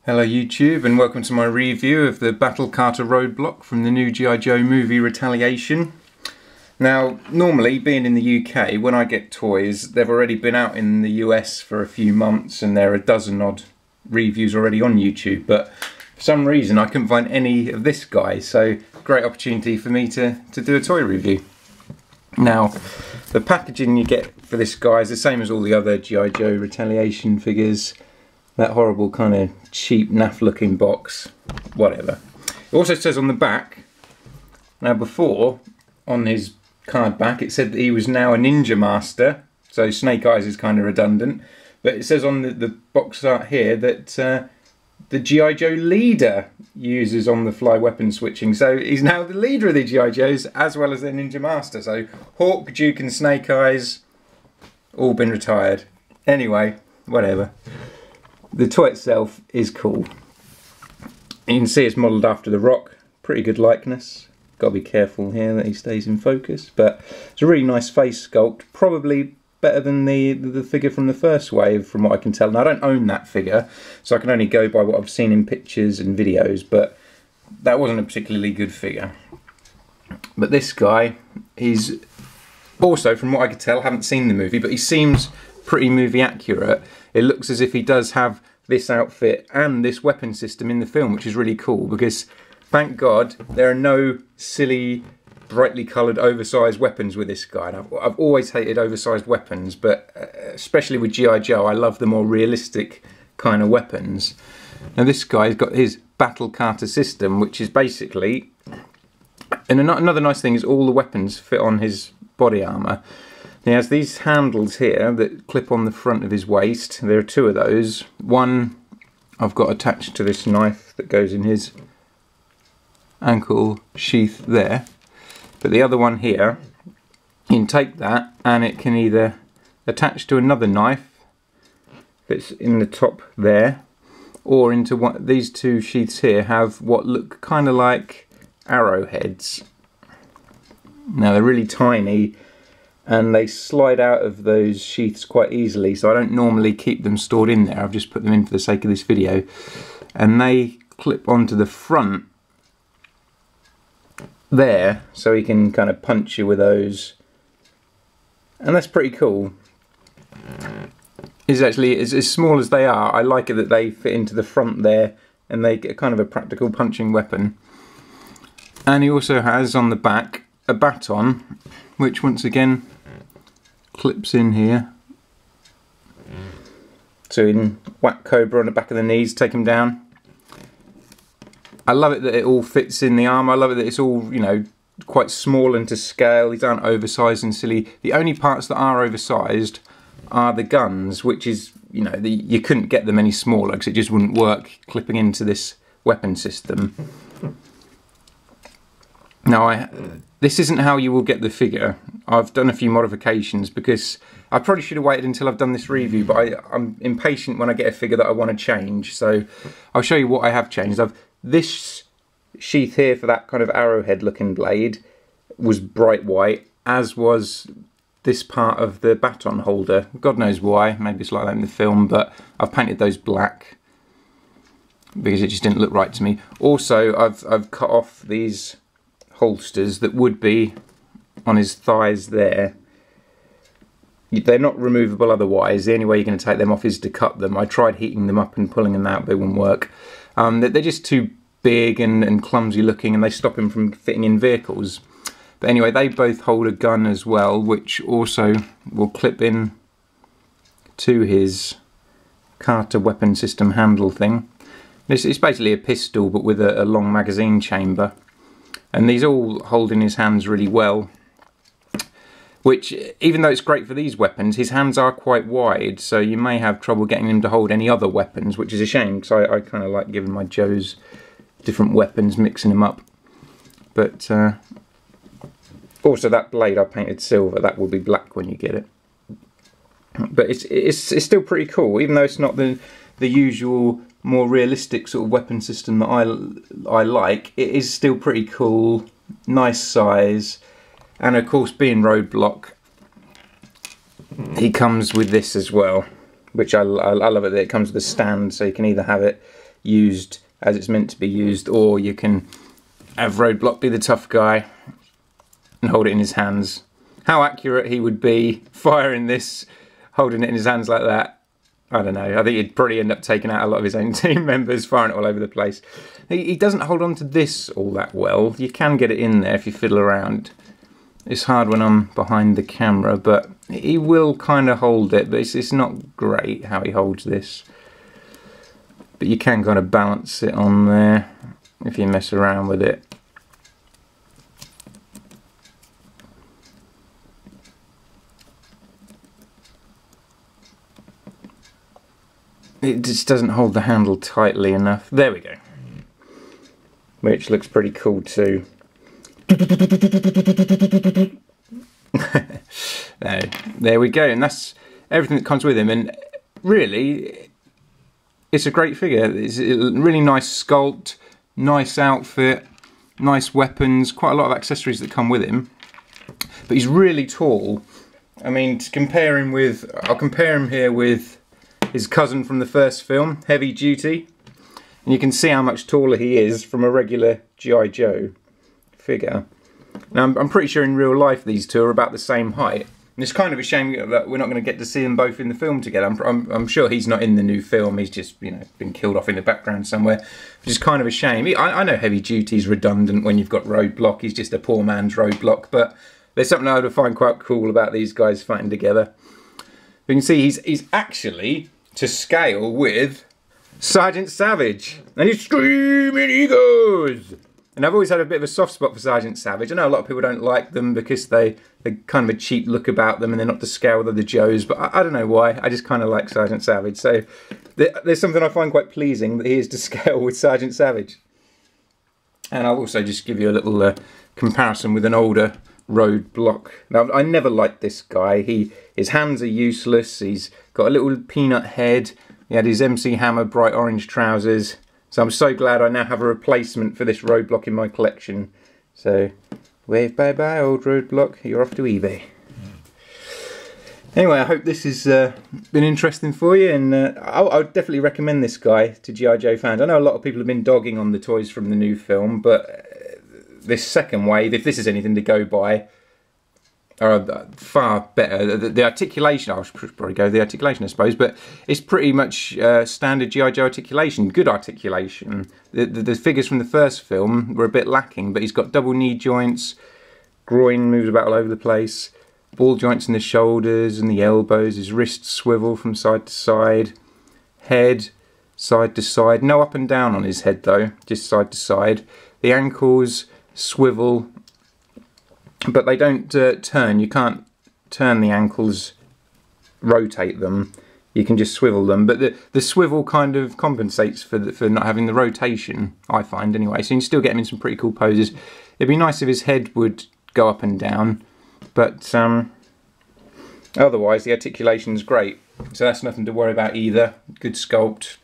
Hello YouTube, and welcome to my review of the Battle Kata Roadblock from the new G.I. Joe movie Retaliation. Now, normally, being in the UK, when I get toys, they've already been out in the US for a few months and there are a dozen odd reviews already on YouTube, but for some reason I couldn't find any of this guy, so great opportunity for me to do a toy review. Now, the packaging you get for this guy is the same as all the other G.I. Joe Retaliation figures. That horrible kind of cheap naff looking box, whatever. It also says on the back, now before, on his card back, it said that he was now a ninja master, so Snake Eyes is kind of redundant, but it says on the box art here that the G.I. Joe leader uses on-the-fly weapon switching, so he's now the leader of the G.I. Joes as well as their ninja master, so Hawk, Duke and Snake Eyes, all been retired. Anyway, whatever. The toy itself is cool. You can see it's modelled after the Rock. Pretty good likeness. Got to be careful here that he stays in focus. But it's a really nice face sculpt. Probably better than the figure from the first wave, from what I can tell. Now, I don't own that figure, so I can only go by what I've seen in pictures and videos. But that wasn't a particularly good figure. But this guy, he's also, from what I could tell, haven't seen the movie, but he seems pretty movie accurate. It looks as if he does have this outfit and this weapon system in the film, which is really cool because, thank God, there are no silly, brightly coloured, oversized weapons with this guy. And I've always hated oversized weapons, but especially with G.I. Joe, I love the more realistic kind of weapons. Now this guy's got his Battle Kata system, which is basically... And another nice thing is all the weapons fit on his body armour. He has these handles here that clip on the front of his waist. There are two of those. One I've got attached to this knife that goes in his ankle sheath there. But the other one here, you can take that and it can either attach to another knife that's in the top there, or into one. These two sheaths here have what look kind of like arrowheads. Now they're really tiny, and they slide out of those sheaths quite easily, so I don't normally keep them stored in there. I've just put them in for the sake of this video. And they clip onto the front there, so he can kind of punch you with those. And that's pretty cool. It's actually, as small as they are, I like it that they fit into the front there, and they get kind of a practical punching weapon. And he also has on the back a baton, which once again clips in here, so you can whack Cobra on the back of the knees, take him down. I love it that it all fits in the arm. I love it that it's all, you know, quite small and to scale. These aren't oversized and silly. The only parts that are oversized are the guns, which is, you know, you couldn't get them any smaller because it just wouldn't work clipping into this weapon system. Now, this isn't how you will get the figure. I've done a few modifications because I probably should have waited until I've done this review, but I'm impatient when I get a figure that I want to change. So I'll show you what I have changed. This sheath here for that kind of arrowhead looking blade was bright white, as was this part of the baton holder. God knows why, maybe it's like that in the film, but I've painted those black because it just didn't look right to me. Also, I've cut off these holsters that would be on his thighs there. They're not removable otherwise. The only way you're going to take them off is to cut them. I tried heating them up and pulling them out, but it wouldn't work. They're just too big and clumsy looking, and they stop him from fitting in vehicles. But anyway, they both hold a gun as well, which also will clip in to his Kata weapon system handle thing. It's basically a pistol, but with a long magazine chamber. And these all hold in his hands really well, which, even though it's great for these weapons, his hands are quite wide, so you may have trouble getting him to hold any other weapons, which is a shame, because I kind of like giving my Joes different weapons, mixing them up. But also that blade I painted silver, that will be black when you get it. But it's still pretty cool, even though it's not the usual more realistic sort of weapon system that I like. It is still pretty cool, nice size, and of course, being Roadblock, he comes with this as well, which I love it that it comes with a stand, so you can either have it used as it's meant to be used, or you can have Roadblock be the tough guy and hold it in his hands. How accurate he would be firing this, holding it in his hands like that, I don't know. I think he'd probably end up taking out a lot of his own team members, firing it all over the place. He doesn't hold on to this all that well. You can get it in there if you fiddle around. It's hard when I'm behind the camera, but he will kind of hold it, but it's not great how he holds this. But you can kind of balance it on there if you mess around with it. It just doesn't hold the handle tightly enough. There we go. Which looks pretty cool too. There we go, and that's everything that comes with him. And really, it's a great figure. It's a really nice sculpt, nice outfit, nice weapons, quite a lot of accessories that come with him. But he's really tall. I mean, to compare him with, I'll compare him here with his cousin from the first film, Heavy Duty. And you can see how much taller he is from a regular G.I. Joe figure. Now, I'm pretty sure in real life these two are about the same height. And it's kind of a shame that we're not going to get to see them both in the film together. I'm sure he's not in the new film. He's just, you know, been killed off in the background somewhere, which is kind of a shame. I know Heavy Duty's redundant when you've got Roadblock. He's just a poor man's Roadblock. But there's something I would find quite cool about these guys fighting together. You can see he's actually to scale with Sergeant Savage, and he's screaming he goes. And I've always had a bit of a soft spot for Sergeant Savage. I know a lot of people don't like them because they're kind of a cheap look about them and they're not to scale with the Joes, but I don't know why. I just kind of like Sergeant Savage. So there's something I find quite pleasing that he is to scale with Sergeant Savage. And I'll also just give you a little comparison with an older Roadblock. Now, I never liked this guy. His hands are useless. He's got a little peanut head. He had his MC Hammer bright orange trousers. So I'm so glad I now have a replacement for this Roadblock in my collection. So, wave bye-bye, old Roadblock. You're off to eBay. Anyway, I hope this has been interesting for you, and I would definitely recommend this guy to G.I. Joe fans. I know a lot of people have been dogging on the toys from the new film, but this second wave, if this is anything to go by, are far better. The articulation, I should probably go the articulation I suppose, but it's pretty much standard G.I. Joe articulation, good articulation. The figures from the first film were a bit lacking, but he's got double knee joints, groin moves about all over the place, ball joints in the shoulders and the elbows, his wrists swivel from side to side, head side to side, no up and down on his head though, just side to side. The ankles swivel, but they don't turn. You can't turn the ankles, rotate them. You can just swivel them. But the swivel kind of compensates for not having the rotation, I find anyway. So you can still get him in some pretty cool poses. It'd be nice if his head would go up and down. But otherwise, the articulation's great. So that's nothing to worry about either. Good sculpt.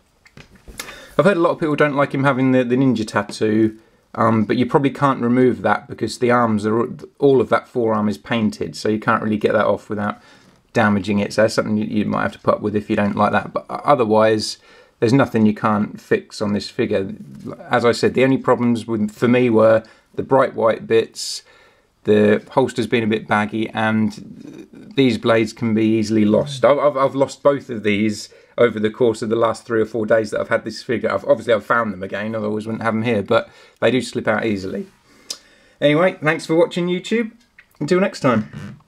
I've heard a lot of people don't like him having the ninja tattoo. But you probably can't remove that because the arms are all of that forearm is painted, so you can't really get that off without damaging it. So that's something you might have to put up with if you don't like that. But otherwise, there's nothing you can't fix on this figure. As I said, the only problems for me were the bright white bits, the holsters being a bit baggy, and these blades can be easily lost. I've lost both of these over the course of the last 3 or 4 days that I've had this figure. Obviously I've found them again, otherwise I wouldn't have them here, but they do slip out easily. Anyway, thanks for watching YouTube. Until next time.